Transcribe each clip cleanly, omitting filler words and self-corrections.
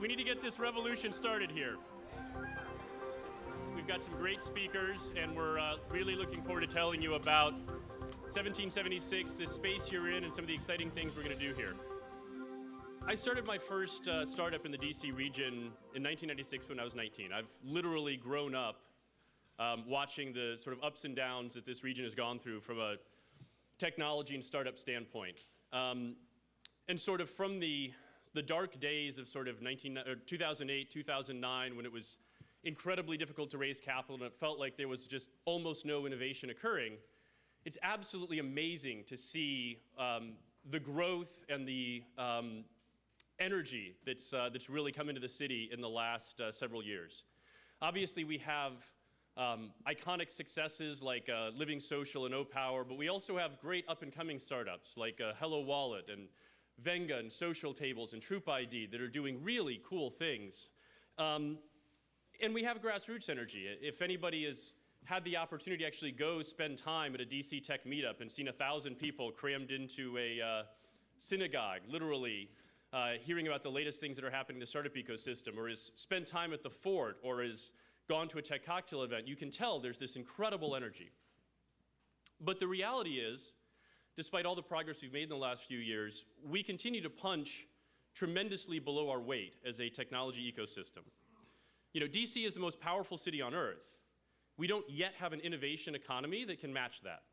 We need to get this revolution started here. We've got some great speakers, and we're really looking forward to telling you about 1776, this space you're in, and some of the exciting things we're going to do here. I started my first startup in the DC region in 1996 when I was 19. I've literally grown up watching the sort of ups and downs that this region has gone through from a technology and startup standpoint. And sort of from the dark days of sort of 2008, 2009, when it was incredibly difficult to raise capital and it felt like there was just almost no innovation occurring, it's absolutely amazing to see the growth and the energy that's really come into the city in the last several years. Obviously, we have iconic successes like Living Social and O-Power, but we also have great up-and-coming startups like Hello Wallet and Venga and Social Tables and Troop ID that are doing really cool things. And we have grassroots energy. If anybody has had the opportunity to actually go spend time at a DC Tech meetup and seen 1,000 people crammed into a synagogue, literally hearing about the latest things that are happening in the startup ecosystem, or has spent time at the Fort, or has gone to a tech cocktail event, you can tell there's this incredible energy. But the reality is, despite all the progress we've made in the last few years, we continue to punch tremendously below our weight as a technology ecosystem. You know, DC is the most powerful city on earth. We don't yet have an innovation economy that can match that.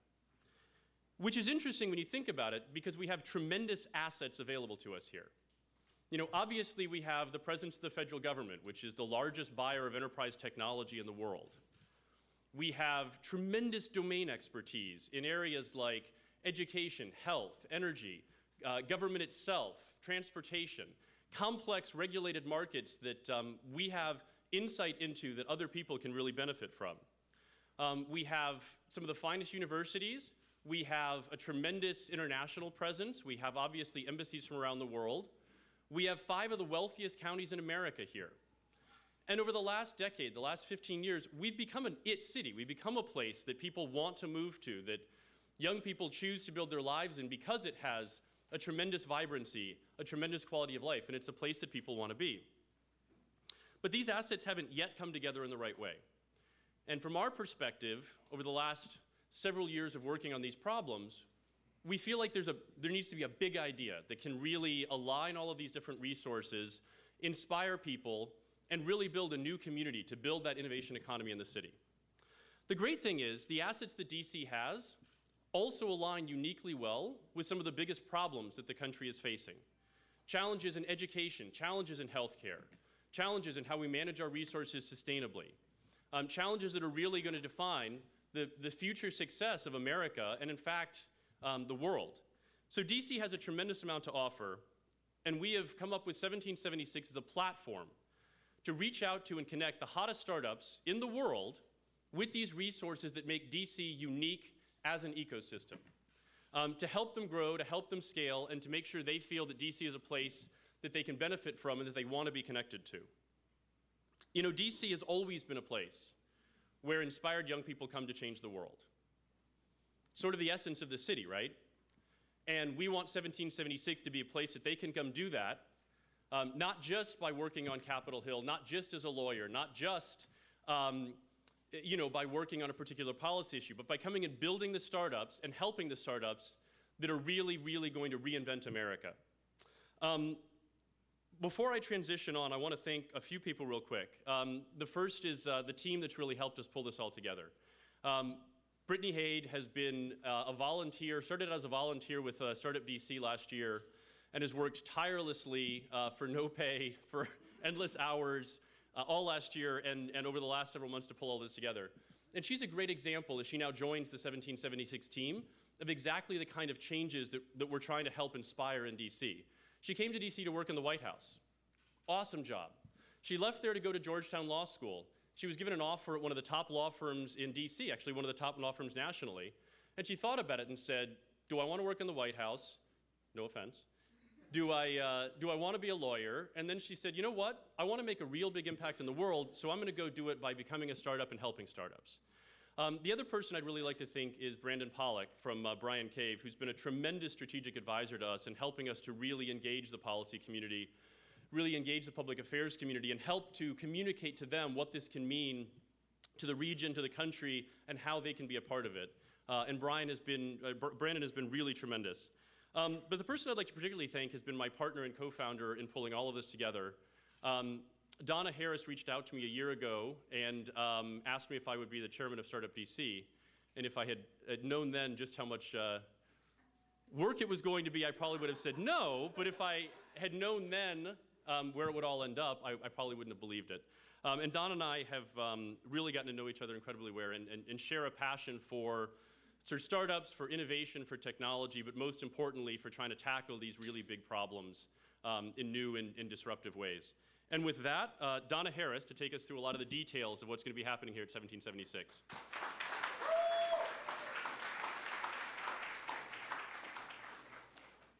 Which is interesting when you think about it, because we have tremendous assets available to us here. You know, obviously we have the presence of the federal government, which is the largest buyer of enterprise technology in the world. We have tremendous domain expertise in areas like education, health, energy, government itself, transportation, complex regulated markets that we have insight into that other people can really benefit from. We have some of the finest universities. We have a tremendous international presence. We have obviously embassies from around the world. We have 5 of the wealthiest counties in America here. And over the last decade, the last 15 years, we've become an it city. We've become a place that people want to move to, that young people choose to build their lives in because it has a tremendous vibrancy, a tremendous quality of life, and it's a place that people want to be. But these assets haven't yet come together in the right way. And from our perspective, over the last several years of working on these problems, we feel like there needs to be a big idea that can really align all of these different resources, inspire people, and really build a new community to build that innovation economy in the city. The great thing is the assets that DC has also align uniquely well with some of the biggest problems that the country is facing. Challenges in education, challenges in healthcare, challenges in how we manage our resources sustainably, challenges that are really going to define the future success of America and, in fact, the world. So DC has a tremendous amount to offer, and we have come up with 1776 as a platform to reach out to and connect the hottest startups in the world with these resources that make DC unique as an ecosystem, to help them grow, to help them scale, and to make sure they feel that DC is a place that they can benefit from and that they want to be connected to. You know, DC has always been a place where inspired young people come to change the world. Sort of the essence of the city, right? And we want 1776 to be a place that they can come do that, not just by working on Capitol Hill, not just as a lawyer, not just you know, by working on a particular policy issue, but by coming and building the startups and helping the startups that are really, really going to reinvent America. Before I transition on, I want to thank a few people real quick. The first is the team that's really helped us pull this all together. Brittany Haid has been a volunteer, started as a volunteer with Startup DC last year, and has worked tirelessly for no pay, for endless hours, all last year and over the last several months to pull all this together. And she's a great example, as she now joins the 1776 team, of exactly the kind of changes that we're trying to help inspire in DC. She came to DC to work in the White House. Awesome job. She left there to go to Georgetown Law School. She was given an offer at one of the top law firms in DC, actually one of the top law firms nationally. And she thought about it and said, do I want to work in the White House? No offense. Do I want to be a lawyer? And then she said, you know what? I want to make a real big impact in the world, so I'm going to go do it by becoming a startup and helping startups. The other person I'd really like to thank is Brandon Pollack from Bryan Cave, who's been a tremendous strategic advisor to us in helping us to really engage the policy community, really engage the public affairs community and help to communicate to them what this can mean to the region, to the country, and how they can be a part of it. And Brandon has been really tremendous. But the person I'd like to particularly thank has been my partner and co-founder in pulling all of this together. Donna Harris reached out to me a year ago and asked me if I would be the chairman of Startup.vc. And if I had known then just how much work it was going to be, I probably would have said no. But if I had known then where it would all end up, I probably wouldn't have believed it. And Don and I have really gotten to know each other incredibly well and share a passion for startups, for innovation, for technology, but most importantly, for trying to tackle these really big problems in new and disruptive ways. And with that, Donna Harris to take us through a lot of the details of what's going to be happening here at 1776.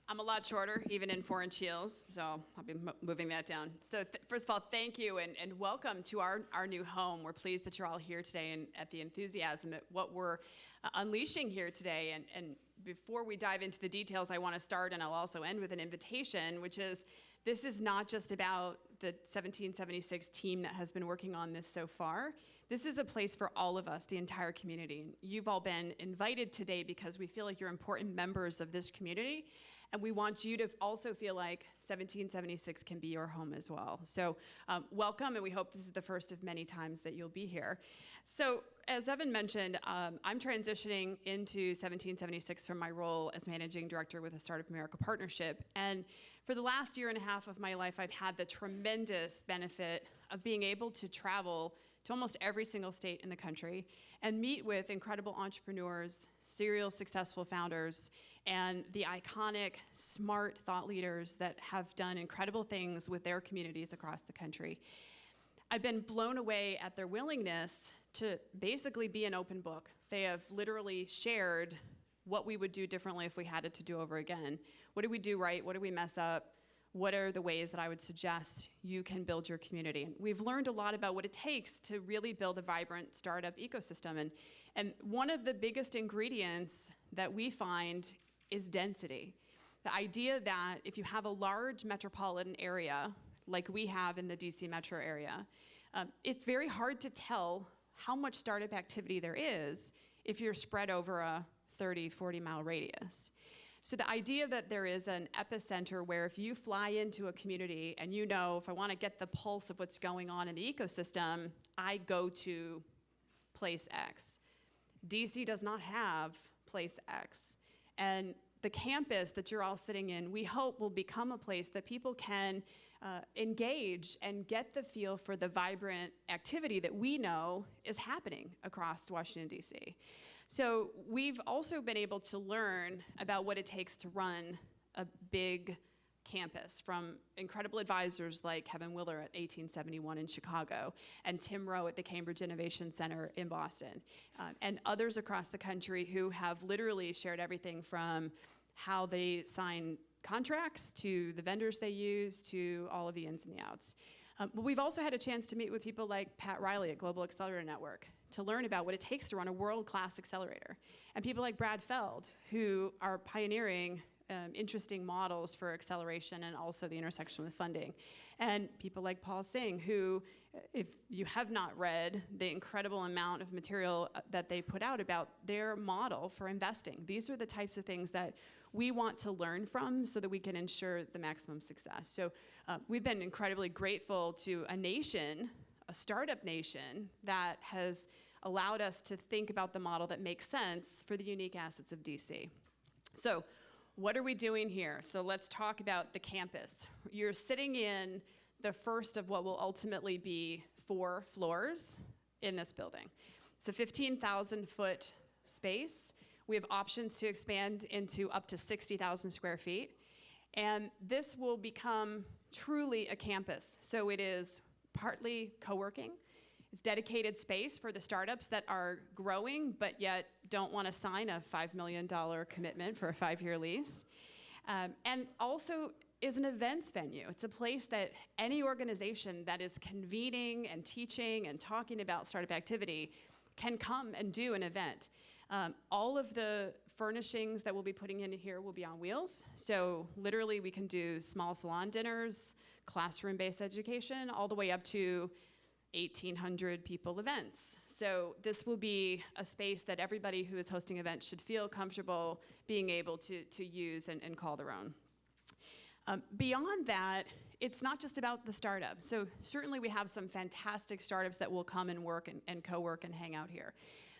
I'm a lot shorter, even in 4-inch heels, so I'll be moving that down. So first of all, thank you and welcome to our new home. We're pleased that you're all here today and at the enthusiasm at what we're unleashing here today. And before we dive into the details, I want to start, and I'll also end with an invitation, which is this is not just about the 1776 team that has been working on this so far. This is a place for all of us, the entire community. You've all been invited today because we feel like you're important members of this community. And we want you to also feel like 1776 can be your home as well. So welcome, and we hope this is the first of many times that you'll be here. So as Evan mentioned, I'm transitioning into 1776 from my role as managing director with the Startup America Partnership. And for the last year and a half of my life, I've had the tremendous benefit of being able to travel to almost every single state in the country and meet with incredible entrepreneurs, serial successful founders, and the iconic, smart thought leaders that have done incredible things with their communities across the country. I've been blown away at their willingness to basically be an open book. They have literally shared what we would do differently if we had it to do over again. What did we do right? What did we mess up? What are the ways that I would suggest you can build your community? And we've learned a lot about what it takes to really build a vibrant startup ecosystem. And one of the biggest ingredients that we find is density. The idea that if you have a large metropolitan area, like we have in the DC metro area, it's very hard to tell how much startup activity there is if you're spread over a 30, 40-mile radius. So the idea that there is an epicenter where if you fly into a community and you know, if I want to get the pulse of what's going on in the ecosystem, I go to place X. DC does not have place X. And the campus that you're all sitting in, we hope will become a place that people can engage and get the feel for the vibrant activity that we know is happening across Washington, D.C. So we've also been able to learn about what it takes to run a big campus from incredible advisors like Kevin Willer at 1871 in Chicago and Tim Rowe at the Cambridge Innovation Center in Boston, and others across the country who have literally shared everything from how they sign contracts to the vendors they use to all of the ins and the outs. But we've also had a chance to meet with people like Pat Riley at Global Accelerator Network to learn about what it takes to run a world-class accelerator, and people like Brad Feld, who are pioneering interesting models for acceleration and also the intersection with funding. And people like Paul Singh, who, if you have not read the incredible amount of material that they put out about their model for investing, these are the types of things that we want to learn from so that we can ensure the maximum success. So we've been incredibly grateful to a nation, a startup nation, that has allowed us to think about the model that makes sense for the unique assets of DC. So what are we doing here? So let's talk about the campus. You're sitting in the first of what will ultimately be 4 floors in this building. It's a 15,000-foot space. We have options to expand into up to 60,000 square feet. And this will become truly a campus. So it is partly co-working. It's dedicated space for the startups that are growing, but yet don't want to sign a $5 million commitment for a 5-year lease. And also is an events venue. It's a place that any organization that is convening and teaching and talking about startup activity can come and do an event. All of the furnishings that we'll be putting in here will be on wheels. So literally we can do small salon dinners, classroom-based education, all the way up to 1,800 people events. So this will be a space that everybody who is hosting events should feel comfortable being able to use and call their own. Beyond that, it's not just about the startups. So certainly we have some fantastic startups that will come and work and co-work and hang out here.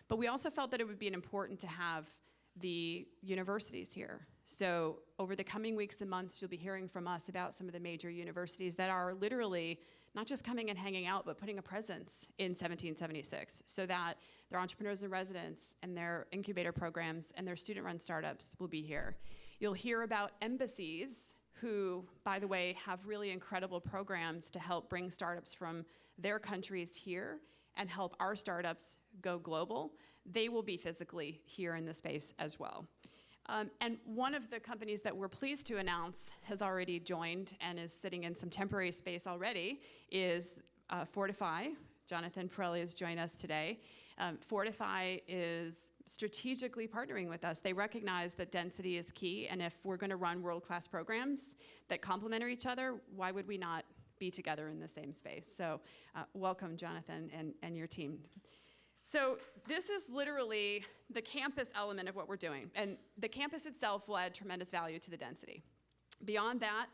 But we also felt that it would be important to have the universities here. So over the coming weeks and months, you'll be hearing from us about some of the major universities that are literally not just coming and hanging out, but putting a presence in 1776 so that their entrepreneurs in residence and their incubator programs and their student-run startups will be here. You'll hear about embassies who, by the way, have really incredible programs to help bring startups from their countries here and help our startups go global. They will be physically here in the space as well. And one of the companies that we're pleased to announce has already joined and is sitting in some temporary space already is Fortify. Jonathan Pirelli has joined us today. Fortify is strategically partnering with us. They recognize that density is key, and if we're going to run world-class programs that complement each other, why would we not be together in the same space? So welcome, Jonathan, and your team. So this is literally the campus element of what we're doing, and the campus itself will add tremendous value to the density. Beyond that,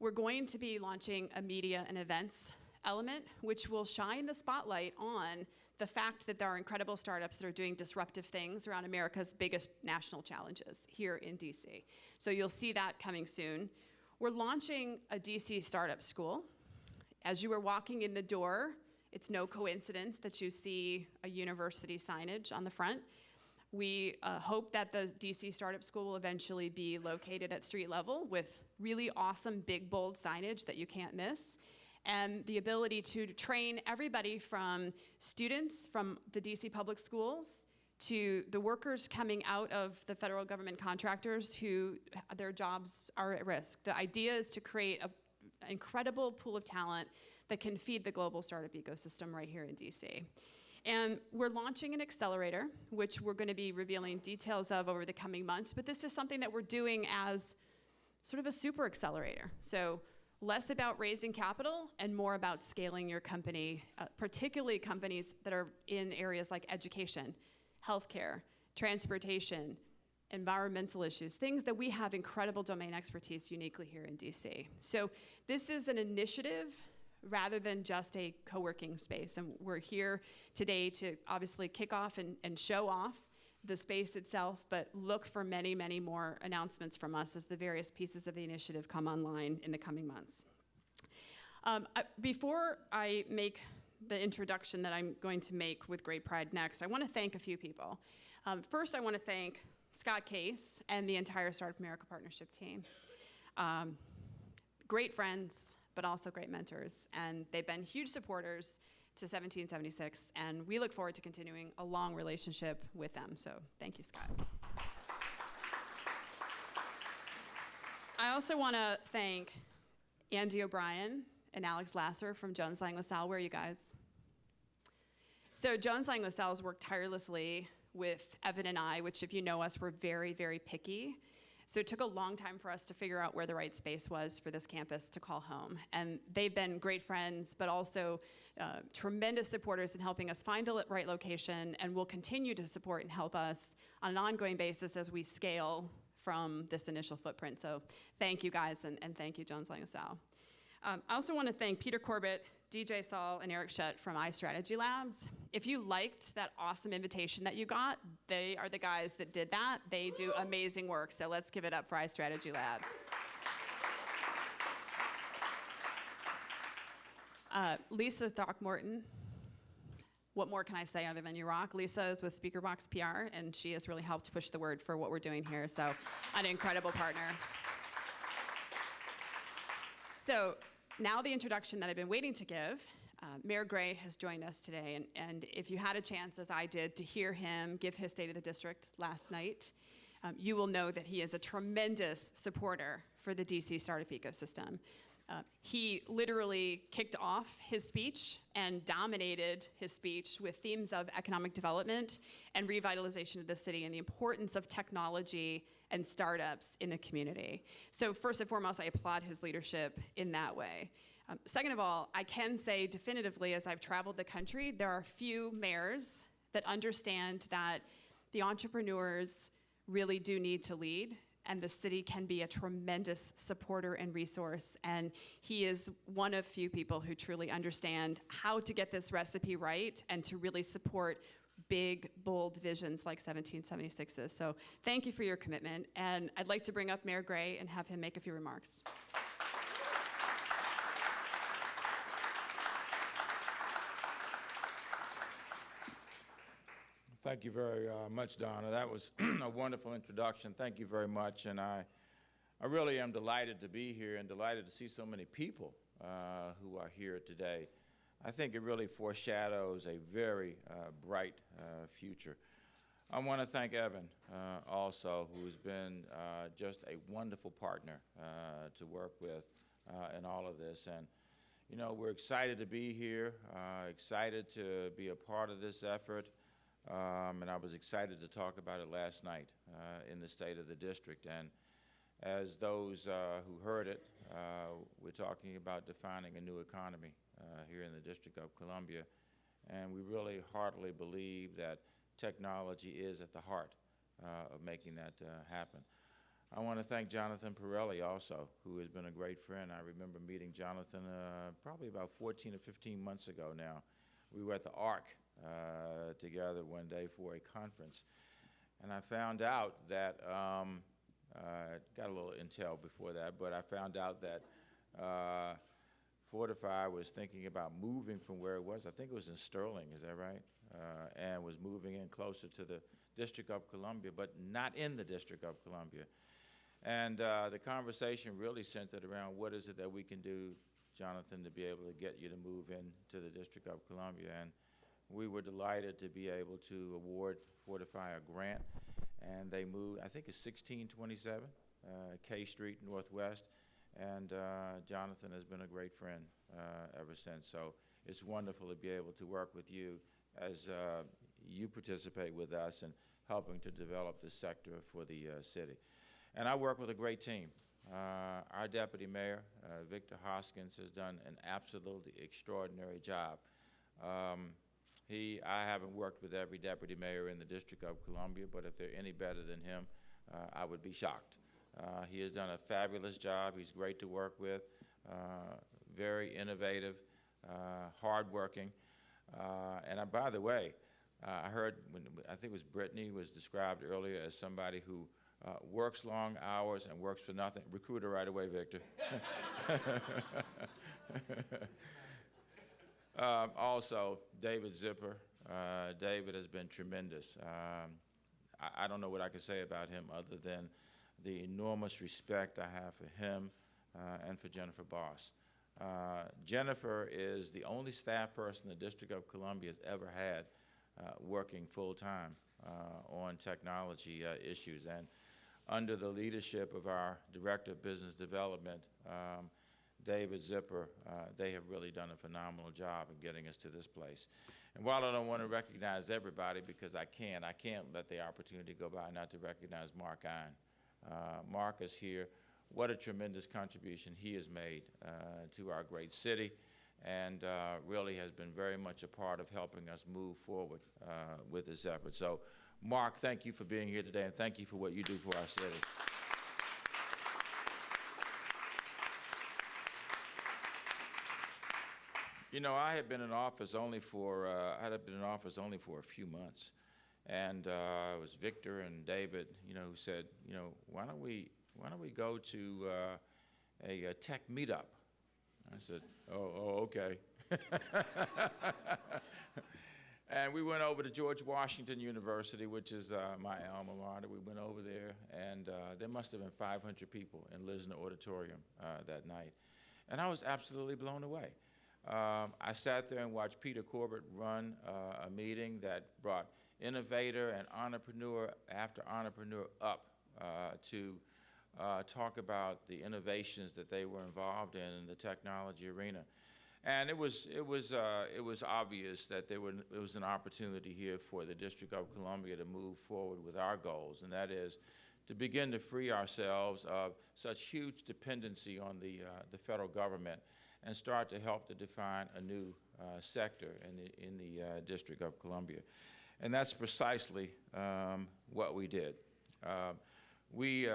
we're going to be launching a media and events element, which will shine the spotlight on the fact that there are incredible startups that are doing disruptive things around America's biggest national challenges here in DC. So you'll see that coming soon. We're launching a DC startup school. As you are walking in the door, it's no coincidence that you see a university signage on the front. We hope that the DC Startup School will eventually be located at street level with really awesome, big, bold signage that you can't miss, and the ability to train everybody from students from the DC public schools to the workers coming out of the federal government contractors who their jobs are at risk. The idea is to create an incredible pool of talent that can feed the global startup ecosystem right here in DC. And we're launching an accelerator, which we're going to be revealing details of over the coming months, but this is something that we're doing as sort of a super accelerator. So less about raising capital and more about scaling your company, particularly companies that are in areas like education, healthcare, transportation, environmental issues, things that we have incredible domain expertise uniquely here in DC. So this is an initiative rather than just a co-working space. And we're here today to obviously kick off and show off the space itself, but look for many, many more announcements from us as the various pieces of the initiative come online in the coming months. Before I make the introduction that I'm going to make with great pride next, I want to thank a few people. First, I want to thank Scott Case and the entire Startup America Partnership team. Great friends, but also great mentors, and they've been huge supporters to 1776, and we look forward to continuing a long relationship with them, so thank you, Scott. I also want to thank Andy O'Brien and Alex Lasser from Jones Lang LaSalle. Where are you guys? So Jones Lang LaSalle has worked tirelessly with Evan and I, which if you know us, we're very, very picky. So it took a long time for us to figure out where the right space was for this campus to call home. And they've been great friends, but also tremendous supporters in helping us find the right location, and will continue to support and help us on an ongoing basis as we scale from this initial footprint. So thank you guys, and thank you, Jones Lang LaSalle. I also want to thank Peter Corbett, DJ Saul, and Eric Shutt from iStrategy Labs. If you liked that awesome invitation that you got, they are the guys that did that. They do amazing work, so let's give it up for iStrategy Labs. Lisa Throckmorton. What more can I say other than you rock? Lisa is with SpeakerBox PR, and she has really helped push the word for what we're doing here, so an incredible partner. So now the introduction that I've been waiting to give. Mayor Gray has joined us today, and if you had a chance, as I did, to hear him give his State of the District last night, you will know that he is a tremendous supporter for the DC startup ecosystem. He literally kicked off his speech and dominated his speech with themes of economic development and revitalization of the city and the importance of technology and startups in the community. So first and foremost, I applaud his leadership in that way. Second of all, I can say definitively, as I've traveled the country, there are few mayors that understand that the entrepreneurs really do need to lead, and the city can be a tremendous supporter and resource. And he is one of few people who truly understand how to get this recipe right and to really support big, bold visions like 1776's. So thank you for your commitment. And I'd like to bring up Mayor Gray and have him make a few remarks. Thank you very much, Donna. That was a wonderful introduction. Thank you very much. And I really am delighted to be here and delighted to see so many people who are here today. I think it really foreshadows a very bright future. I want to thank Evan also, who's been just a wonderful partner to work with in all of this. And, you know, we're excited to be here, excited to be a part of this effort. And I was excited to talk about it last night in the State of the District. And as those who heard it, we're talking about defining a new economy here in the District of Columbia. And we really heartily believe that technology is at the heart of making that happen. I want to thank Jonathan Pirelli also, who has been a great friend. I remember meeting Jonathan probably about 14 or 15 months ago now. We were at the ARC together one day for a conference, and I found out that, got a little intel before that, but I found out that Fortify was thinking about moving from where it was. I think it was in Sterling, is that right? And was moving in closer to the District of Columbia, but not in the District of Columbia. And the conversation really centered around what is it that we can do, Jonathan, to be able to get you to move into the District of Columbia. And we were delighted to be able to award Fortify a grant, and they moved, I think it's 1627 K Street Northwest, and Jonathan has been a great friend ever since. So it's wonderful to be able to work with you as you participate with us in helping to develop this sector for the city. And I work with a great team. Our Deputy Mayor, Victor Hoskins, has done an absolutely extraordinary job. I haven't worked with every deputy mayor in the District of Columbia, but if they're any better than him, I would be shocked. He has done a fabulous job. He's great to work with, very innovative, hardworking. And by the way, I heard, I think it was Brittany was described earlier as somebody who works long hours and works for nothing. Recruit her right away, Victor. Also, David Zipper. David has been tremendous. I don't know what I can say about him other than the enormous respect I have for him and for Jennifer Boss. Jennifer is the only staff person the District of Columbia has ever had working full-time on technology issues. And under the leadership of our Director of Business Development, David Zipper, they have really done a phenomenal job in getting us to this place. And while I don't want to recognize everybody, because I can't let the opportunity go by not to recognize Mark Ein. Mark is here. What a tremendous contribution he has made to our great city, and really has been very much a part of helping us move forward with this effort. So, Mark, thank you for being here today, and thank you for what you do for our city. You know, I had been in office only for a few months, and it was Victor and David, you know, who said, you know, why don't we go to a tech meetup? I said, oh, okay. And we went over to George Washington University, which is my alma mater. We went over there, and there must have been 500 people in Lisner Auditorium that night. And I was absolutely blown away. I sat there and watched Peter Corbett run a meeting that brought innovator and entrepreneur after entrepreneur up to talk about the innovations that they were involved in the technology arena. And it was obvious that there was an opportunity here for the District of Columbia to move forward with our goals, and that is to begin to free ourselves of such huge dependency on the federal government and start to help to define a new sector in the District of Columbia. And that's precisely what we did. We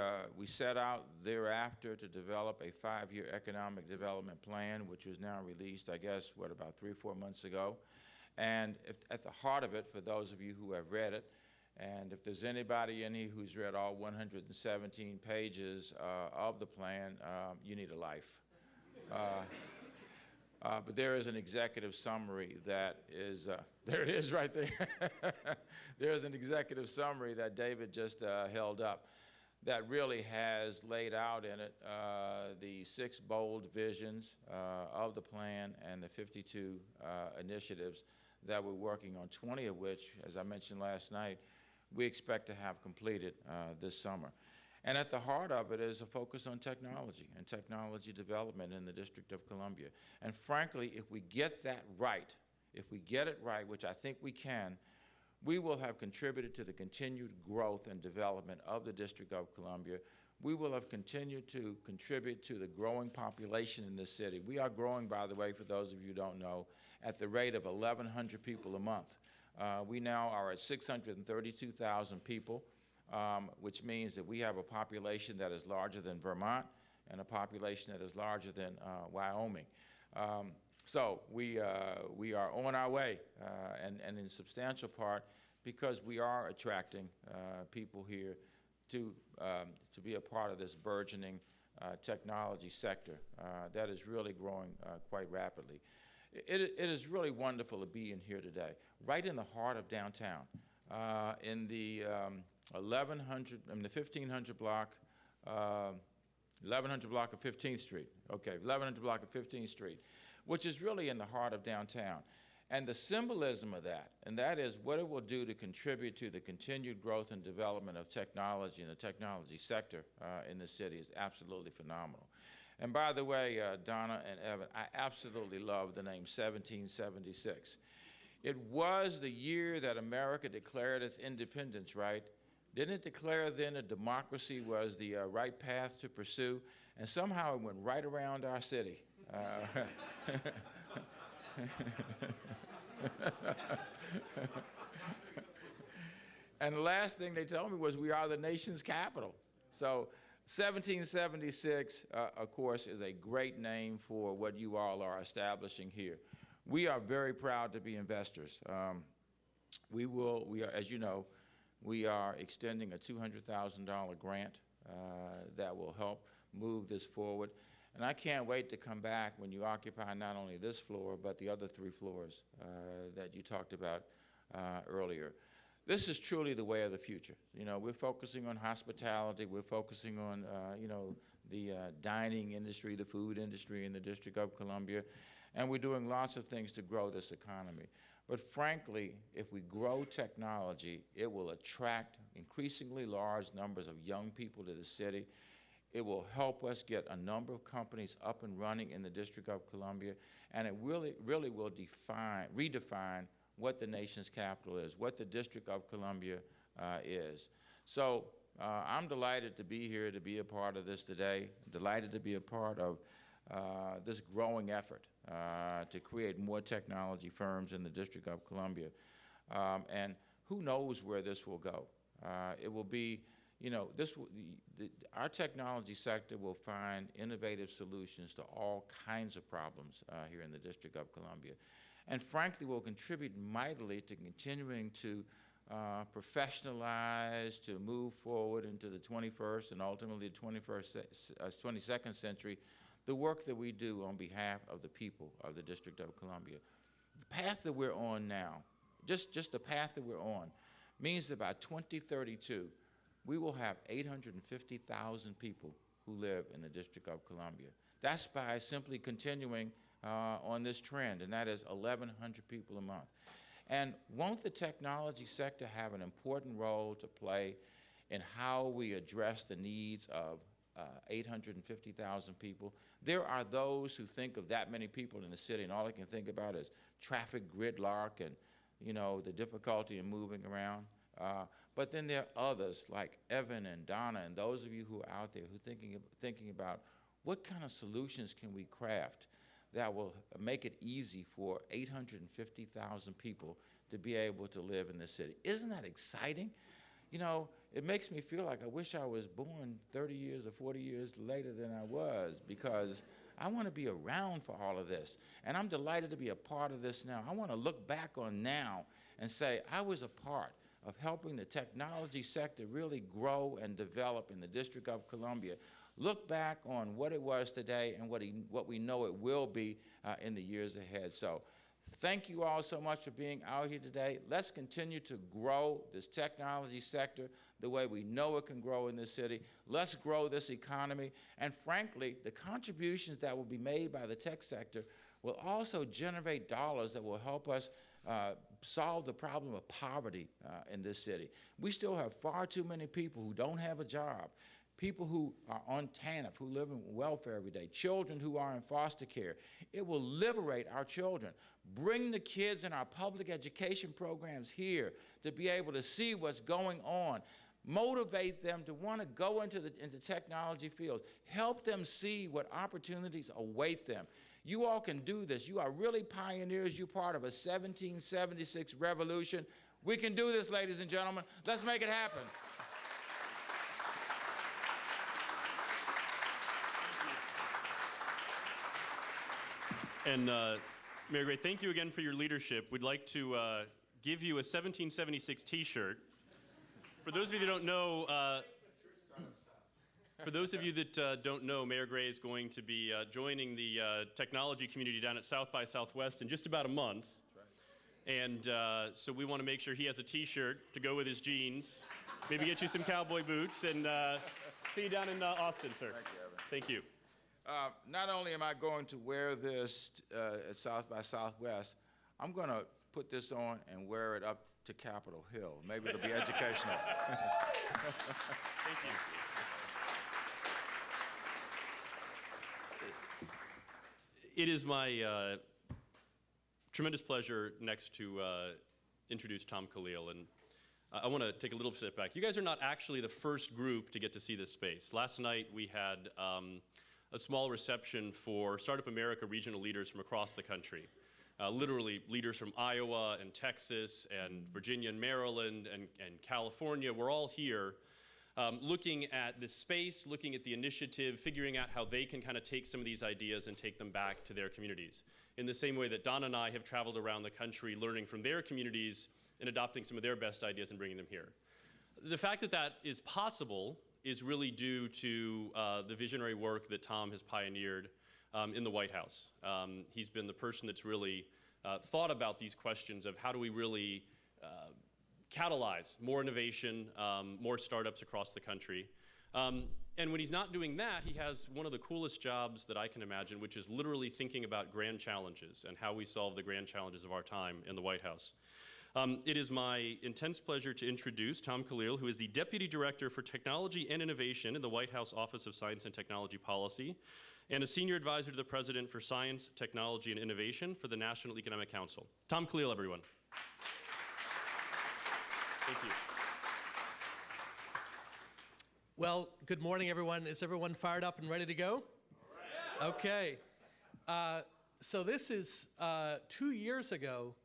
set out thereafter to develop a 5-year economic development plan, which was now released, I guess, about 3 or 4 months ago. And at the heart of it, for those of you who have read it, and if there's anybody in here who's read all 117 pages of the plan, you need a life. But there is an executive summary that is, there it is right there. There's an executive summary that David just held up that really has laid out in it the 6 bold visions of the plan and the 52 initiatives that we're working on, 20 of which, as I mentioned last night, we expect to have completed this summer. And at the heart of it is a focus on technology and technology development in the District of Columbia. And frankly, if we get that right, if we get it right, which I think we can, we will have contributed to the continued growth and development of the District of Columbia. We will have continued to contribute to the growing population in this city. We are growing, by the way, for those of you who don't know, at the rate of 1,100 people a month. We now are at 632,000 people, which means that we have a population that is larger than Vermont and a population that is larger than Wyoming. So we are on our way, and in substantial part because we are attracting people here to be a part of this burgeoning technology sector that is really growing quite rapidly. It is really wonderful to be in here today, right in the heart of downtown, in the 1500 block, 1100 block of 15th Street. Okay, 1100 block of 15th Street, which is really in the heart of downtown. And the symbolism of that, and that is what it will do to contribute to the continued growth and development of technology in the technology sector in the city is absolutely phenomenal. And by the way, Donna and Evan, I absolutely love the name 1776. It was the year that America declared its independence, right? Didn't it declare then that democracy was the right path to pursue? And somehow it went right around our city. And the last thing they told me was we are the nation's capital. So 1776, of course, is a great name for what you all are establishing here. We are very proud to be investors. We are, as you know, we are extending a $200,000 grant that will help move this forward. And I can't wait to come back when you occupy not only this floor, but the other 3 floors that you talked about earlier. This is truly the way of the future. You know, we're focusing on hospitality. We're focusing on, you know, the dining industry, the food industry in the District of Columbia. And we're doing lots of things to grow this economy. But frankly, if we grow technology, it will attract increasingly large numbers of young people to the city. It will help us get a number of companies up and running in the District of Columbia, and it really will redefine what the nation's capital is, what the District of Columbia is. So I'm delighted to be here, to be a part of this today, delighted to be a part of this growing effort to create more technology firms in the District of Columbia. And who knows where this will go. It will be, you know, our technology sector will find innovative solutions to all kinds of problems here in the District of Columbia. And frankly, will contribute mightily to continuing to professionalize, to move forward into the 21st and ultimately the 22nd century, the work that we do on behalf of the people of the District of Columbia. The path that we're on now, just the path that we're on, means that by 2032, we will have 850,000 people who live in the District of Columbia. That's by simply continuing on this trend, and that is 1,100 people a month. And won't the technology sector have an important role to play in how we address the needs of 850,000 people? There are those who think of that many people in the city, and all they can think about is traffic gridlock and, you know, the difficulty in moving around. But then there are others like Evan and Donna and those of you who are out there who are thinking about what kind of solutions can we craft that will make it easy for 850,000 people to be able to live in this city. Isn't that exciting? You know, it makes me feel like I wish I was born 30 years or 40 years later than I was, because I want to be around for all of this. And I'm delighted to be a part of this now. I want to look back on now and say I was a part of helping the technology sector really grow and develop in the District of Columbia. Look back on what it was today and what we know it will be in the years ahead. So thank you all so much for being out here today. Let's continue to grow this technology sector the way we know it can grow in this city. Let's grow this economy. And frankly, the contributions that will be made by the tech sector will also generate dollars that will help us solve the problem of poverty in this city. We still have far too many people who don't have a job, people who are on TANF, who live in welfare every day, children who are in foster care. It will liberate our children. Bring the kids in our public education programs here to be able to see what's going on. Motivate them to want to go into technology fields. Help them see what opportunities await them. You all can do this. You are really pioneers. You're part of a 1776 revolution. We can do this, ladies and gentlemen. Let's make it happen. And Mayor Gray, thank you again for your leadership. We'd like to give you a 1776 T-shirt. For those of you that don't know, Mayor Gray is going to be joining the technology community down at South by Southwest in just about a month. And so we want to make sure he has a T-shirt to go with his jeans. Maybe get you some cowboy boots, and see you down in Austin, sir. Thank you, Evan. Thank you. Not only am I going to wear this at South by Southwest, I'm going to put this on and wear it up to Capitol Hill. Maybe it'll be educational. Thank you. It is my tremendous pleasure next to introduce Tom Khalil. And I want to take a little step back. You guys are not actually the first group to get to see this space. Last night we had a small reception for Startup America regional leaders from across the country. Literally leaders from Iowa and Texas and Virginia and Maryland and California. We're all here looking at this space, looking at the initiative, figuring out how they can kind of take some of these ideas and take them back to their communities. In the same way that Don and I have traveled around the country learning from their communities and adopting some of their best ideas and bringing them here. The fact that that is possible is really due to the visionary work that Tom has pioneered in the White House. He's been the person that's really thought about these questions of how do we really catalyze more innovation, more startups across the country. And when he's not doing that, he has one of the coolest jobs that I can imagine, which is literally thinking about grand challenges and how we solve the grand challenges of our time in the White House. It is my intense pleasure to introduce Tom Khalil, who is the Deputy Director for Technology and Innovation in the White House Office of Science and Technology Policy, and a Senior Advisor to the President for Science, Technology, and Innovation for the National Economic Council. Tom Khalil, everyone. Thank you. Well, good morning, everyone. Is everyone fired up and ready to go? Right. Okay. So this is 2 years ago,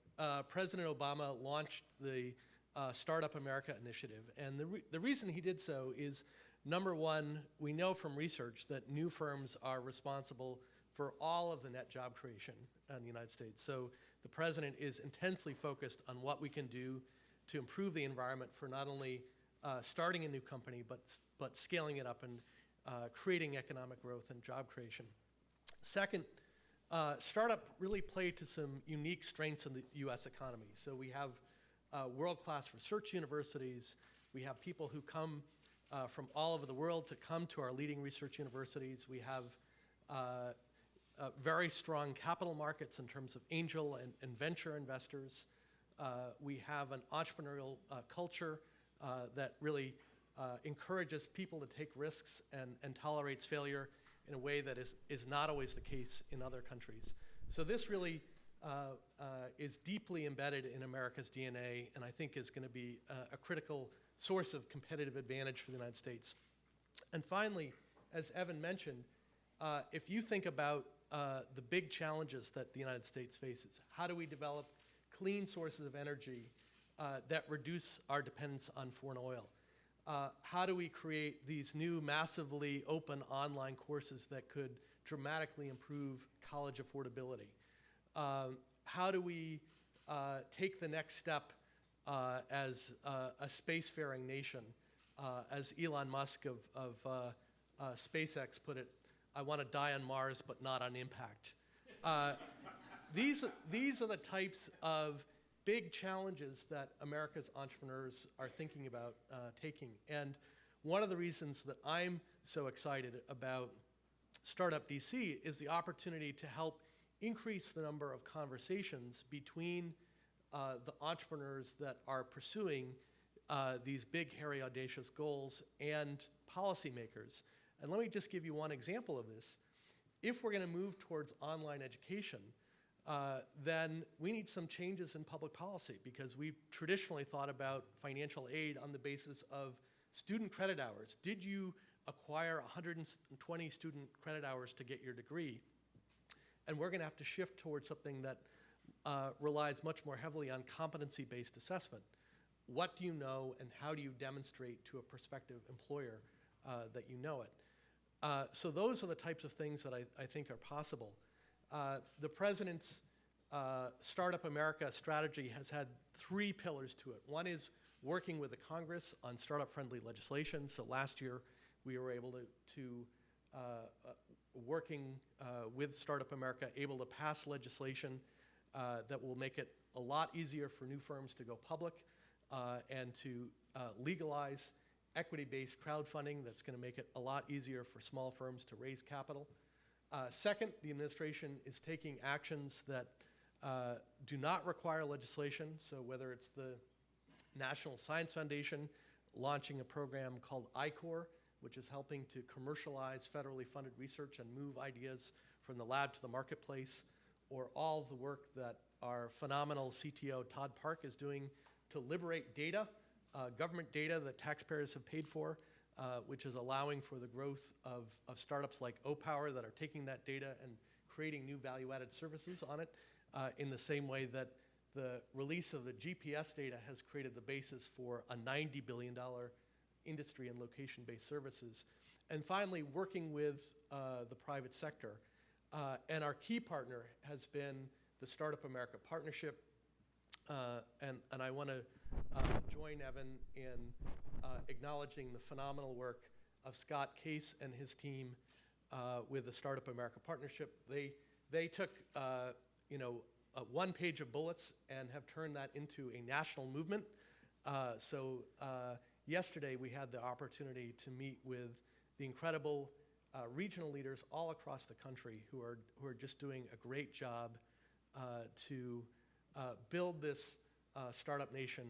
President Obama launched the Startup America initiative. And the reason he did so is, number one, we know from research that new firms are responsible for all of the net job creation in the United States. So the president is intensely focused on what we can do to improve the environment for not only starting a new company, but scaling it up and creating economic growth and job creation. Second, startup really played to some unique strengths in the U.S. economy. So we have world-class research universities. We have people who come from all over the world to come to our leading research universities. We have very strong capital markets in terms of angel and venture investors. We have an entrepreneurial culture that really encourages people to take risks and tolerates failure in a way that is not always the case in other countries. So this really is deeply embedded in America's DNA, and I think is going to be a critical source of competitive advantage for the United States. And finally, as Evan mentioned, if you think about the big challenges that the United States faces, how do we develop clean sources of energy that reduce our dependence on foreign oil? How do we create these new massively open online courses that could dramatically improve college affordability? How do we take the next step as a spacefaring nation? As Elon Musk of SpaceX put it, I want to die on Mars, but not on impact. These are the types of big challenges that America's entrepreneurs are thinking about taking. And one of the reasons that I'm so excited about Startup DC is the opportunity to help increase the number of conversations between the entrepreneurs that are pursuing these big, hairy, audacious goals and policymakers. And let me just give you one example of this. If we're going to move towards online education, then we need some changes in public policy, because we've traditionally thought about financial aid on the basis of student credit hours. Did you acquire 120 student credit hours to get your degree? And we're going to have to shift towards something that relies much more heavily on competency-based assessment. What do you know, and how do you demonstrate to a prospective employer that you know it? So those are the types of things that I think are possible. The President's Startup America strategy has had 3 pillars to it. One is working with the Congress on startup-friendly legislation. So last year, we were able to working with Startup America, able to pass legislation that will make it a lot easier for new firms to go public and to legalize equity-based crowdfunding that's going to make it a lot easier for small firms to raise capital. Second, the administration is taking actions that do not require legislation. So whether it's the National Science Foundation launching a program called I-Corps, which is helping to commercialize federally funded research and move ideas from the lab to the marketplace, or all of the work that our phenomenal CTO, Todd Park, is doing to liberate data, government data that taxpayers have paid for, which is allowing for the growth of startups like O-Power that are taking that data and creating new value-added services on it, in the same way that the release of the GPS data has created the basis for a $90 billion industry and location-based services. And finally, working with the private sector. And our key partner has been the Startup America Partnership. And I want to join Evan in acknowledging the phenomenal work of Scott Case and his team with the Startup America Partnership. They took one page of bullets and have turned that into a national movement. So yesterday we had the opportunity to meet with the incredible regional leaders all across the country who are just doing a great job to build this startup nation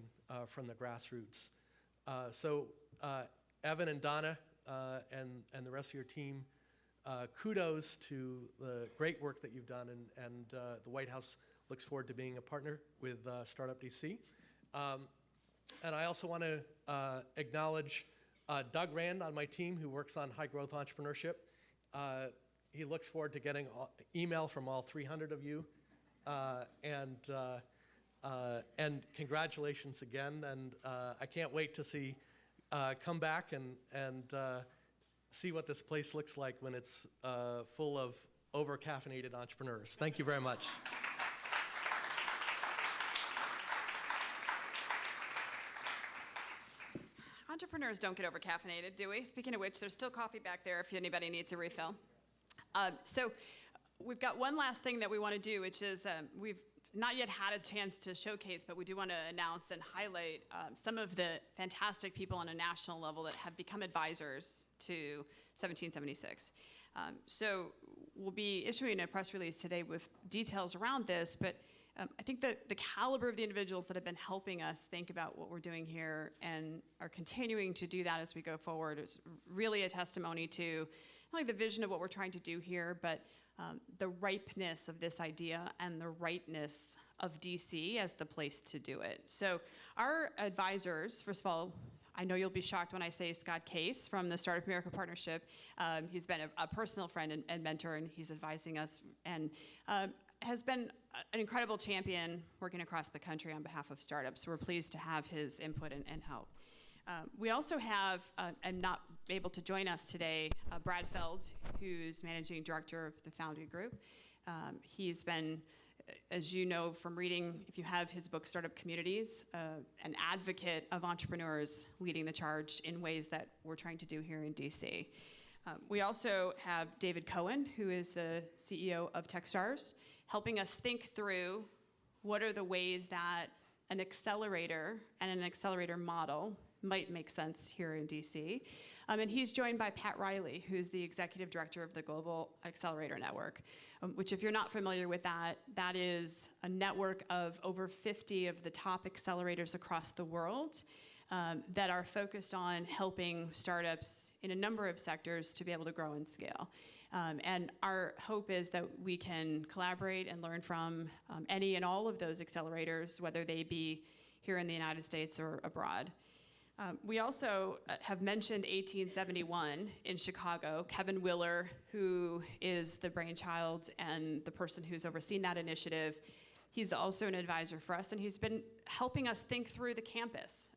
from the grassroots. So Evan and Donna and the rest of your team, kudos to the great work that you've done, and the White House looks forward to being a partner with Startup DC. And I also want to acknowledge Doug Rand on my team, who works on high growth entrepreneurship. He looks forward to getting email from all 300 of you. And congratulations again. And I can't wait to come back and see what this place looks like when it's full of over-caffeinated entrepreneurs. Thank you very much. Entrepreneurs don't get over-caffeinated, do we? Speaking of which, there's still coffee back there if anybody needs a refill. So we've got one last thing that we want to do, which is we've not yet had a chance to showcase, but we do want to announce and highlight some of the fantastic people on a national level that have become advisors to 1776. So we'll be issuing a press release today with details around this, but I think that the caliber of the individuals that have been helping us think about what we're doing here and are continuing to do that as we go forward is really a testimony to not only the vision of what we're trying to do here, but the ripeness of this idea and the rightness of DC as the place to do it. So our advisors, first of all, I know you'll be shocked when I say Scott Case from the Startup America Partnership. He's been a personal friend and mentor, and he's advising us, and has been an incredible champion working across the country on behalf of startups. So we're pleased to have his input and help. We also have, and not able to join us today, Brad Feld, who's Managing Director of the Foundry Group. He's been, as you know from reading, if you have his book, Startup Communities, an advocate of entrepreneurs leading the charge in ways that we're trying to do here in DC. We also have David Cohen, who is the CEO of Techstars, helping us think through what are the ways that an accelerator and an accelerator model might make sense here in DC. And he's joined by Pat Riley, who's the Executive Director of the Global Accelerator Network, which, if you're not familiar with that, that is a network of over 50 of the top accelerators across the world that are focused on helping startups in a number of sectors to be able to grow and scale. And our hope is that we can collaborate and learn from any and all of those accelerators, whether they be here in the United States or abroad. We also have mentioned 1871 in Chicago. Kevin Willer, who is the brainchild and the person who's overseen that initiative, he's also an advisor for us, and he's been helping us think through the campus.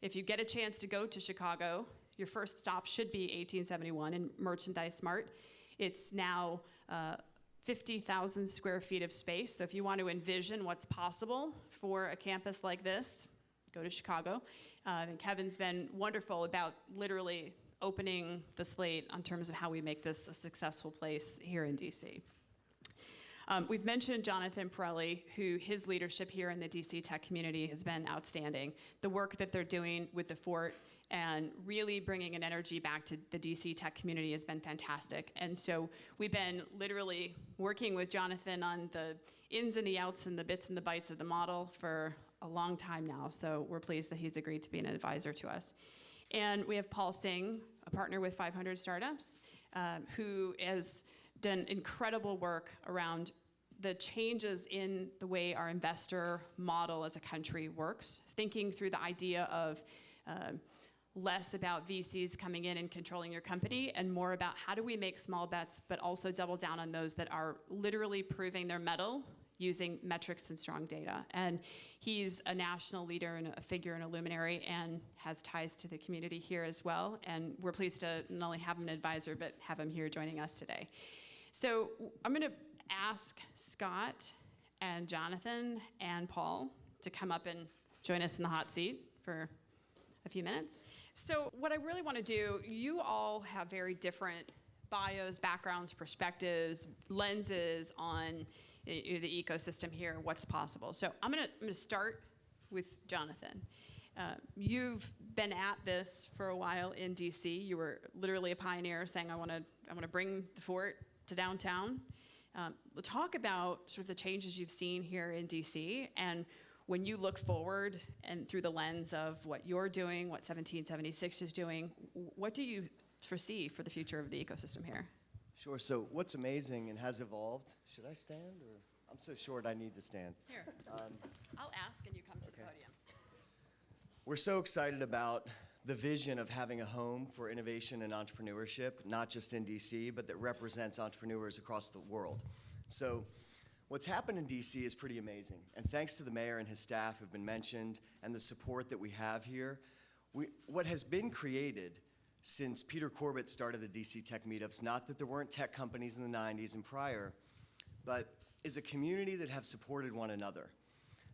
If you get a chance to go to Chicago, your first stop should be 1871 in Merchandise Mart. It's now 50,000 square feet of space, so if you want to envision what's possible for a campus like this, go to Chicago. And Kevin's been wonderful about literally opening the slate in terms of how we make this a successful place here in DC. We've mentioned Jonathan Pirelli, who his leadership here in the DC tech community has been outstanding. The work that they're doing with the Fort and really bringing an energy back to the DC tech community has been fantastic. And so we've been literally working with Jonathan on the ins and the outs and the bits and the bytes of the model for a long time now. So we're pleased that he's agreed to be an advisor to us. And we have Paul Singh, a partner with 500 Startups, who has done incredible work around the changes in the way our investor model as a country works, thinking through the idea of less about VCs coming in and controlling your company and more about how do we make small bets but also double down on those that are literally proving their mettle using metrics and strong data. And he's a national leader and a figure and a luminary and has ties to the community here as well. And we're pleased to not only have him an advisor, but have him here joining us today. So I'm gonna ask Scott and Jonathan and Paul to come up and join us in the hot seat for a few minutes. So what I really wanna do, you all have very different bios, backgrounds, perspectives, lenses on the ecosystem here, what's possible. So I'm gonna start with Jonathan. You've been at this for a while in DC. You were literally a pioneer saying, I wanna bring the Fort to downtown. Talk about sort of the changes you've seen here in DC, and when you look forward and through the lens of what you're doing, what 1776 is doing, what do you foresee for the future of the ecosystem here? Sure. So what's amazing and has evolved, should I stand or? I'm so short I need to stand. Here, I'll ask and you come to the podium. We're so excited about the vision of having a home for innovation and entrepreneurship, not just in DC, but that represents entrepreneurs across the world. So what's happened in DC is pretty amazing. And thanks to the mayor and his staff who've been mentioned and the support that we have here, what has been created since Peter Corbett started the DC Tech Meetups, not that there weren't tech companies in the 90s and prior, but is a community that have supported one another.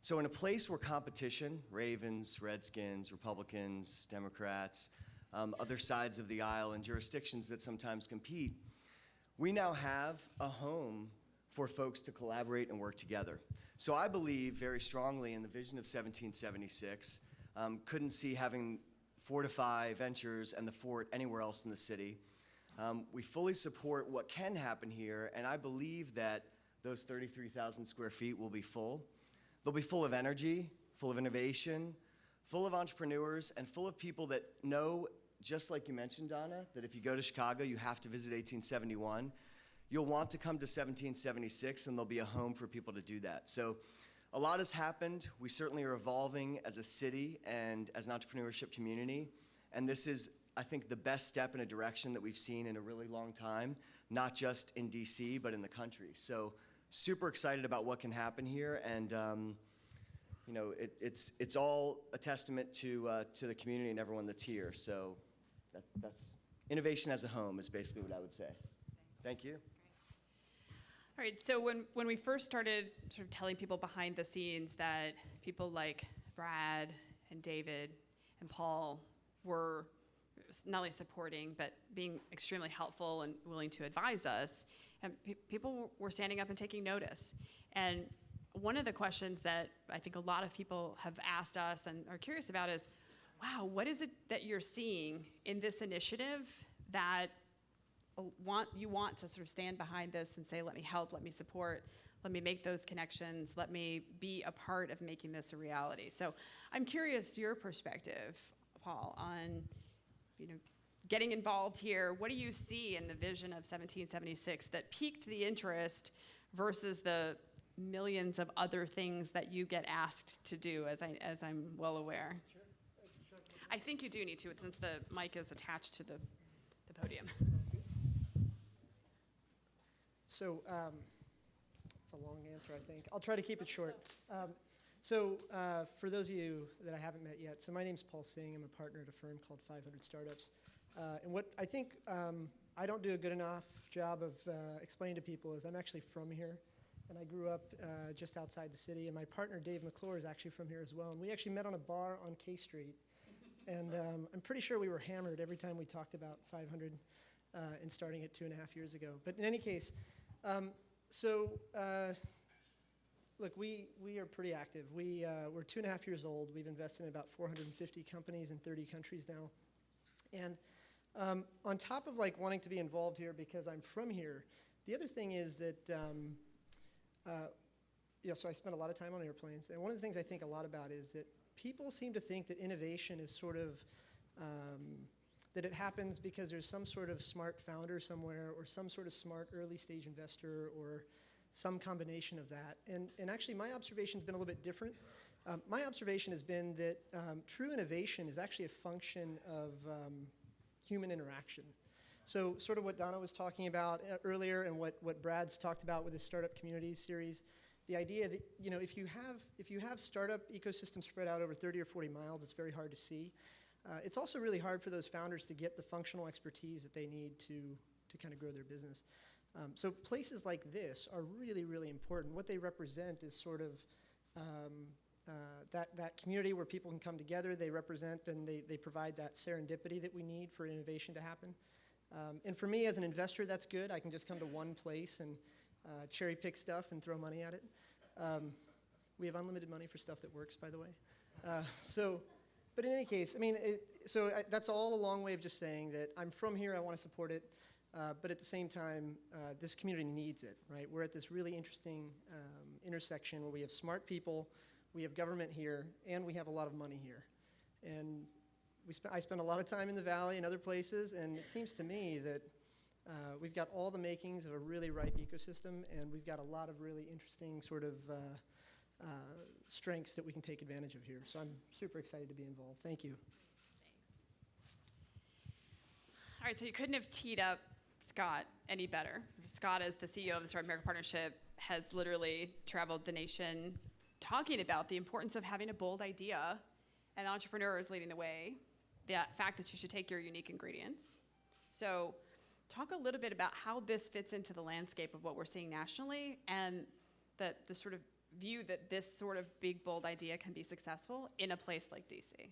So in a place where competition, Ravens, Redskins, Republicans, Democrats, other sides of the aisle and jurisdictions that sometimes compete, we now have a home for folks to collaborate and work together. So I believe very strongly in the vision of 1776. Couldn't see having Fortify Ventures and the Fort anywhere else in the city. We fully support what can happen here, and I believe that those 33,000 square feet will be full. They'll be full of energy, full of innovation, full of entrepreneurs, and full of people that know, just like you mentioned, Donna, that if you go to Chicago, you have to visit 1871. You'll want to come to 1776, and there'll be a home for people to do that. So a lot has happened. We certainly are evolving as a city and as an entrepreneurship community. And this is, I think, the best step in a direction that we've seen in a really long time, not just in DC, but in the country. So super excited about what can happen here. And you know, it's all a testament to the community and everyone that's here. So that's innovation as a home is basically what I would say. Thank you. All right, so when we first started sort of telling people behind the scenes that people like Brad and David and Paul were not only supporting, but being extremely helpful and willing to advise us, and people were standing up and taking notice. And one of the questions that I think a lot of people have asked us and are curious about is, wow, what is it that you're seeing in this initiative that you want to sort of stand behind this and say, let me help, let me support, let me make those connections, let me be a part of making this a reality. So I'm curious your perspective, Paul, on getting involved here. What do you see in the vision of 1776 that piqued the interest versus the millions of other things that you get asked to do, as I'm well aware? Sure. I think you do need to, since the mic is attached to the podium. So it's a long answer, I think. I'll try to keep it short. For those of you that I haven't met yet, so my name's Paul Singh. I'm a partner at a firm called 500 Startups. And what I think I don't do a good enough job of explaining to people is I'm actually from here. And I grew up just outside the city. And my partner, Dave McClure, is actually from here as well. And we actually met on a bar on K Street. And I'm pretty sure we were hammered every time we talked about 500 and starting it 2.5 years ago. But in any case, look, we are pretty active. We're 2.5 years old. We've invested in about 450 companies in 30 countries now. And on top of like wanting to be involved here because I'm from here, the other thing is that, so I spend a lot of time on airplanes. And one of the things I think a lot about is that people seem to think that innovation is sort of, that it happens because there's some sort of smart founder somewhere or some sort of smart early stage investor or some combination of that. And actually my observation's been a little bit different. My observation has been that true innovation is actually a function of human interaction. So sort of what Donna was talking about earlier and what Brad's talked about with his Startup Communities series, the idea that if you have startup ecosystems spread out over 30 or 40 miles, it's very hard to see. It's also really hard for those founders to get the functional expertise that they need to kind of grow their business. So places like this are really, really important. What they represent is sort of that community where people can come together. They represent and they provide that serendipity that we need for innovation to happen. And for me as an investor, that's good. I can just come to one place and cherry pick stuff and throw money at it. We have unlimited money for stuff that works, by the way. But in any case, I mean, that's all a long way of just saying that I'm from here, I want to support it, but at the same time, this community needs it, right? We're at this really interesting intersection where we have smart people, we have government here, and we have a lot of money here. And I spend a lot of time in the Valley and other places, and it seems to me that we've got all the makings of a really ripe ecosystem, and we've got a lot of really interesting sort of strengths that we can take advantage of here. So I'm super excited to be involved. Thank you. Thanks. All right, so you couldn't have teed up Scott any better. Scott, as the CEO of the Startup America Partnership, has literally traveled the nation talking about the importance of having a bold idea and entrepreneurs leading the way, the fact that you should take your unique ingredients. So talk a little bit about how this fits into the landscape of what we're seeing nationally and the sort of view that this sort of big, bold idea can be successful in a place like DC.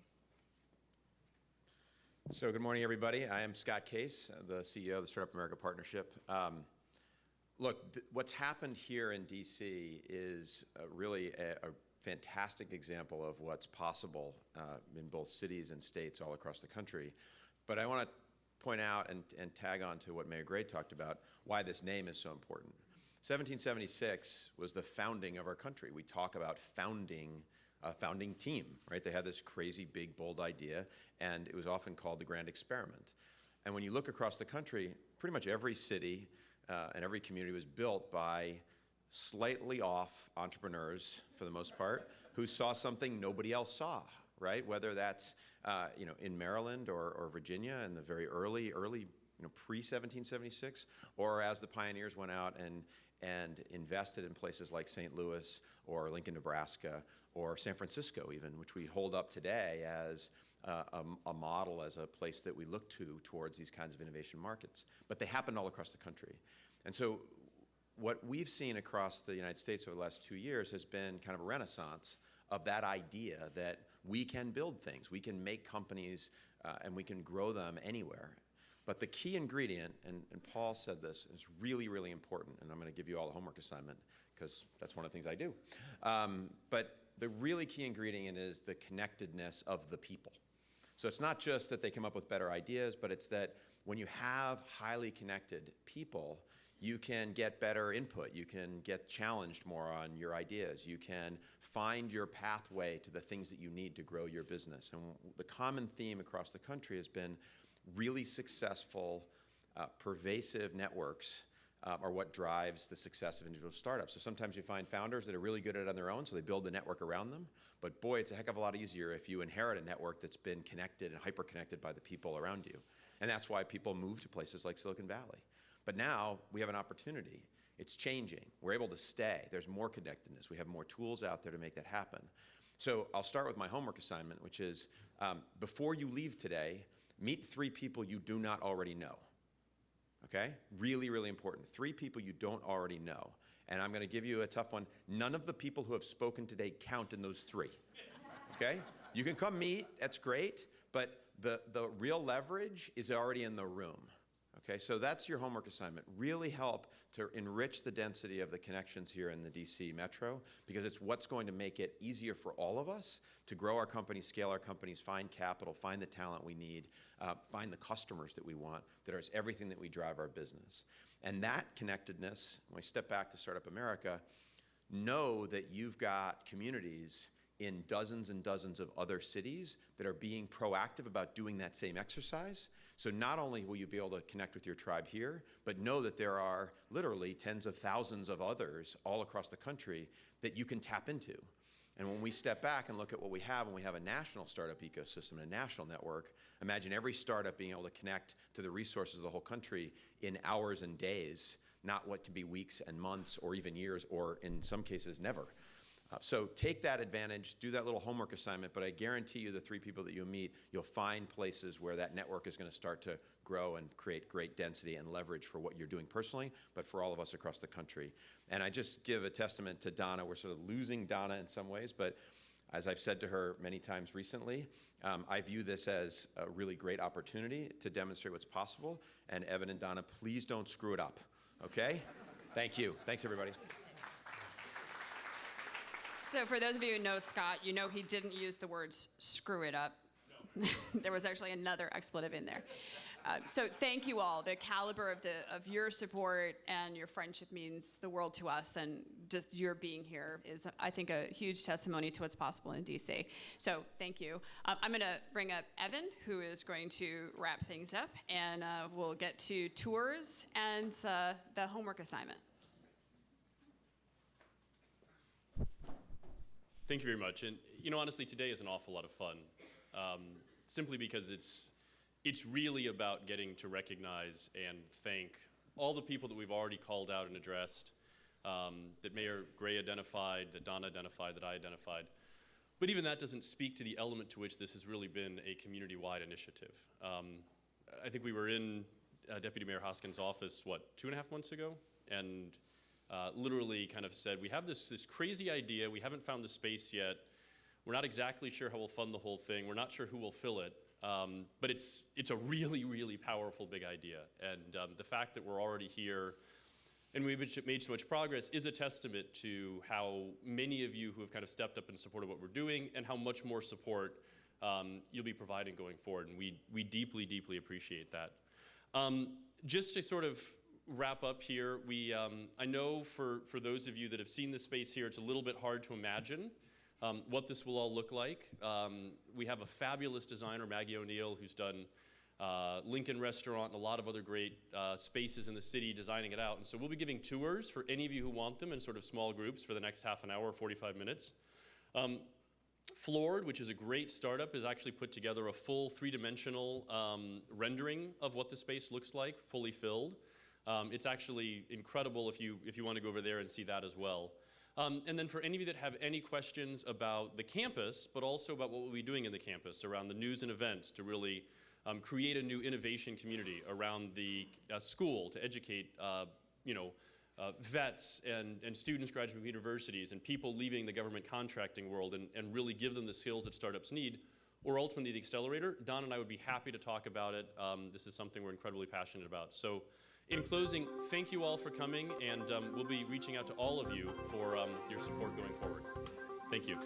So good morning, everybody. I am Scott Case, the CEO of the Startup America Partnership. Look, what's happened here in DC is really a fantastic example of what's possible in both cities and states all across the country. But I want to point out and tag on to what Mayor Gray talked about, why this name is so important. 1776 was the founding of our country. We talk about founding a founding team, right? They had this crazy, big, bold idea, and it was often called the grand experiment. And when you look across the country, pretty much every city and every community was built by slightly off entrepreneurs, for the most part, who saw something nobody else saw, right? Whether that's in Maryland or Virginia in the very early pre-1776, or as the pioneers went out and invested in places like St. Louis or Lincoln, Nebraska, or San Francisco even, which we hold up today as a model, as a place that we look towards these kinds of innovation markets. But they happened all across the country. And so what we've seen across the United States over the last 2 years has been kind of a renaissance of that idea that we can build things, we can make companies, and we can grow them anywhere. But the key ingredient, and Paul said this, is really, really important, and I'm going to give you all a homework assignment because that's one of the things I do. But the really key ingredient is the connectedness of the people. So it's not just that they come up with better ideas, but it's that when you have highly connected people, you can get better input, you can get challenged more on your ideas, you can find your pathway to the things that you need to grow your business. And the common theme across the country has been really successful, pervasive networks are what drives the success of individual startups. So sometimes you find founders that are really good at it on their own, so they build the network around them. But boy, it's a heck of a lot easier if you inherit a network that's been connected and hyper-connected by the people around you. And that's why people move to places like Silicon Valley. But now we have an opportunity. It's changing. We're able to stay. There's more connectedness. We have more tools out there to make that happen. So I'll start with my homework assignment, which is before you leave today, meet 3 people you do not already know. Okay? Really, really important. 3 people you don't already know. And I'm going to give you a tough one. None of the people who have spoken today count in those 3. Okay? You can come meet. That's great. But the real leverage is already in the room. Okay? So that's your homework assignment. Really help to enrich the density of the connections here in the DC Metro, because it's what's going to make it easier for all of us to grow our companies, scale our companies, find capital, find the talent we need, find the customers that we want, that is everything that we drive our business. And that connectedness, when we step back to Startup America, know that you've got communities in dozens and dozens of other cities that are being proactive about doing that same exercise. So not only will you be able to connect with your tribe here, but know that there are literally tens of thousands of others all across the country that you can tap into. And when we step back and look at what we have, when we have a national startup ecosystem, a national network, imagine every startup being able to connect to the resources of the whole country in hours and days, not what can be weeks and months or even years, or in some cases, never. So take that advantage, do that little homework assignment, but I guarantee you the 3 people that you'll meet, you'll find places where that network is going to start to grow and create great density and leverage for what you're doing personally, but for all of us across the country. And I just give a testament to Donna. We're sort of losing Donna in some ways, but as I've said to her many times recently, I view this as a really great opportunity to demonstrate what's possible. And Evan and Donna, please don't screw it up, okay? Thank you. Thanks, everybody. So for those of you who know Scott, you know he didn't use the words screw it up. No. There was actually another expletive in there. So thank you all. The caliber of your support and your friendship means the world to us, and just your being here is, I think, a huge testimony to what's possible in DC. So thank you. I'm going to bring up Evan, who is going to wrap things up, and we'll get to tours and the homework assignment. Thank you very much. And honestly, today is an awful lot of fun, simply because it's really about getting to recognize and thank all the people that we've already called out and addressed, that Mayor Gray identified, that Donna identified, that I identified. But even that doesn't speak to the element to which this has really been a community-wide initiative. I think we were in Deputy Mayor Hoskins' office, 2.5 months ago? And literally kind of said, we have this crazy idea, we haven't found the space yet, we're not exactly sure how we'll fund the whole thing, we're not sure who will fill it, but it's a really, really powerful big idea. And the fact that we're already here and we've made so much progress is a testament to how many of you who have kind of stepped up and supported what we're doing, and how much more support you'll be providing going forward, and we deeply, deeply appreciate that. Just to sort of wrap up here, I know for those of you that have seen the space here, it's a little bit hard to imagine what this will all look like. We have a fabulous designer, Maggie O'Neill, who's done Lincoln Restaurant, and a lot of other great spaces in the city, designing it out. And so we'll be giving tours for any of you who want them in sort of small groups for the next half an hour or 45 minutes. Floored, which is a great startup, has actually put together a full three-dimensional rendering of what the space looks like, fully filled. It's actually incredible if you want to go over there and see that as well. And then for any of you that have any questions about the campus, but also about what we'll be doing in the campus around the news and events to really create a new innovation community around the school to educate vets and students graduating from universities and people leaving the government contracting world and really give them the skills that startups need, or ultimately the accelerator, Don and I would be happy to talk about it. This is something we're incredibly passionate about. So in closing, thank you all for coming, and we'll be reaching out to all of you for your support going forward. Thank you.